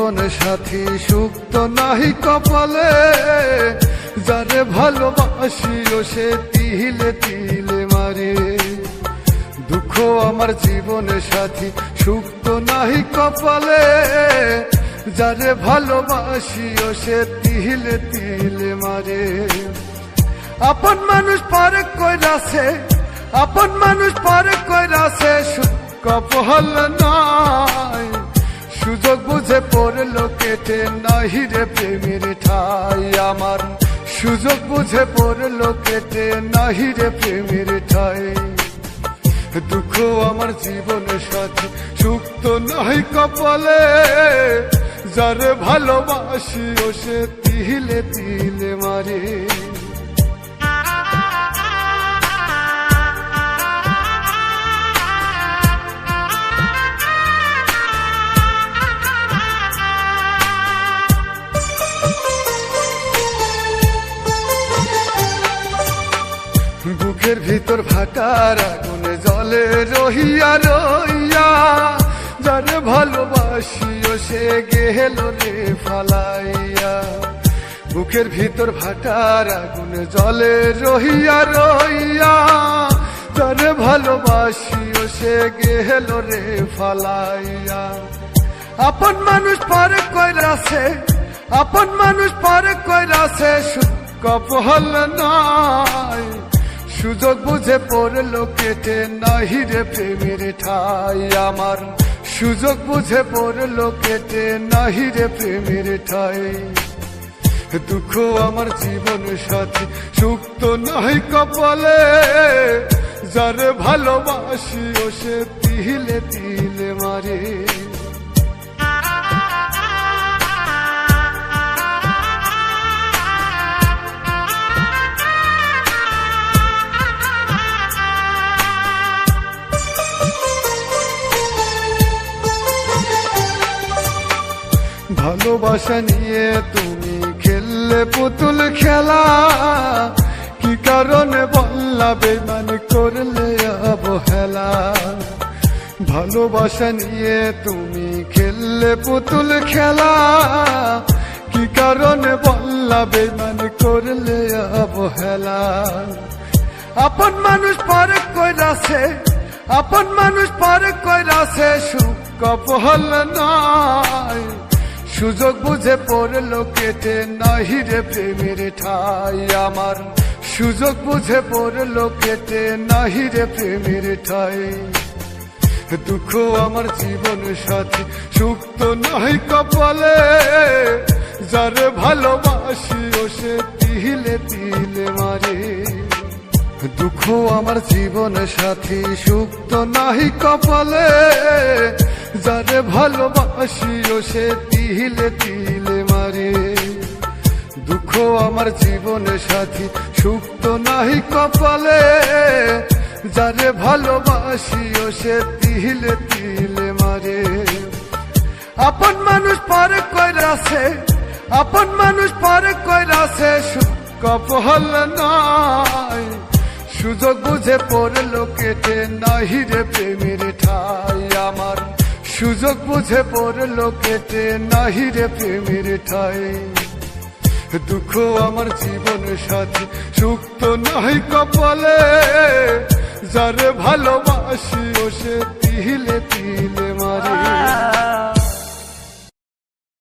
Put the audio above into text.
জীবন সাথী সুখ তো নাহি কপালে, যারে ভালোবাসিও সে তিলে তিলে মারে। দুঃখ আমার জীবন সাথী সুখ তো নাহি কপালে, যারে ভালোবাসিও সে তিলে তিলে মারে। আপন মানুষ পারে কইরাছে, আপন মানুষ পারে কইরাছে, সুখ কপাল নাই। সুযোগ বুঝে পড়লো কেটে নাহি রে প্রেমের ঠাই আমার, সুযোগ বুঝে পড়লো কেটে নাহি রে প্রেমের ঠাই। দুঃখ আমার জীবন সাথী সুখ তো নাহি কপালে, যারে ভালোবাসিও সে তিলে তিলে মারে। বুকের ভিতর ভাটার আগুনে জলে রহিয়া রইয়া, যারে ভালোবাসিও সে গেল রে ফালাইয়া। বুকের ভিতর ভাটার আগুনে জলে রহিয়া রইয়া, যারে ভালোবাসিও সে গেল রে ফালাইয়া। আপন মানুষ পারে কইরাছে, আপন মানুষ পারে কইরাছে, সুখ কপাল নাই। সুযোগ বুঝে পড়লো কেটে নাহি রে প্রেমের ঠাই আমার, সুযোগ বুঝে পড়লো কেটে নাহি রে প্রেমের ঠাই। দুঃখ আমার জীবন সাথী সুখ তো নাহি কপালে, যারে ভালোবাসিও সে তিলে তিলে মারে। ভালোবাসা নিয়ে তুমি খেললে পুতুল খেলা, কি কারণে বললা বেমান করলে অবহেলা। ভালোবাসা নিয়ে তুমি খেললে পুতুল খেলা, কি কারণে বললা বেমান করলে অবহেলা। আপন মানুষ পারে কইরাছে, আপন মানুষ পারে কইরাছে, সুখ কপাল নাই। সুযোগ বুঝে পড়লো কেটে নাহি রে প্রেমের ঠাই আমার, সুযোগ বুঝে পড়লো কেটে নাহি রে প্রেমের ঠাই। দুঃখ আমার জীবন সাথী সুখ তো নাহি কপালে, যারে ভালোবাসিও সে তিলে তিলে মারে। দুঃখ আমার জীবন সাথী সুখ তো নাহি কপালে, যারে ভালোবাসিও সে তিলে তিলে মারে। দুঃখ আমার জীবন সাথী সুখ তো নাহি কপালে, যারে ভালোবাসিও সে তিলে তিলে মারে। আপন মানুষ পারে কইরাছে, আপন মানুষ পারে কইরাছে, সুখ কপাল নাই। সুযোগ বুঝে পড়লো কেটে নাহি রে প্রেমের ঠাই আমার, সুযোগ বুঝে পড়লো কেটে নাহি রে প্রেমের ঠাই। দুঃখ আমার জীবন সাথী সুখ তো নাহি কপালে, যারে ভালোবাসিও সে তিলে তিলে মারে।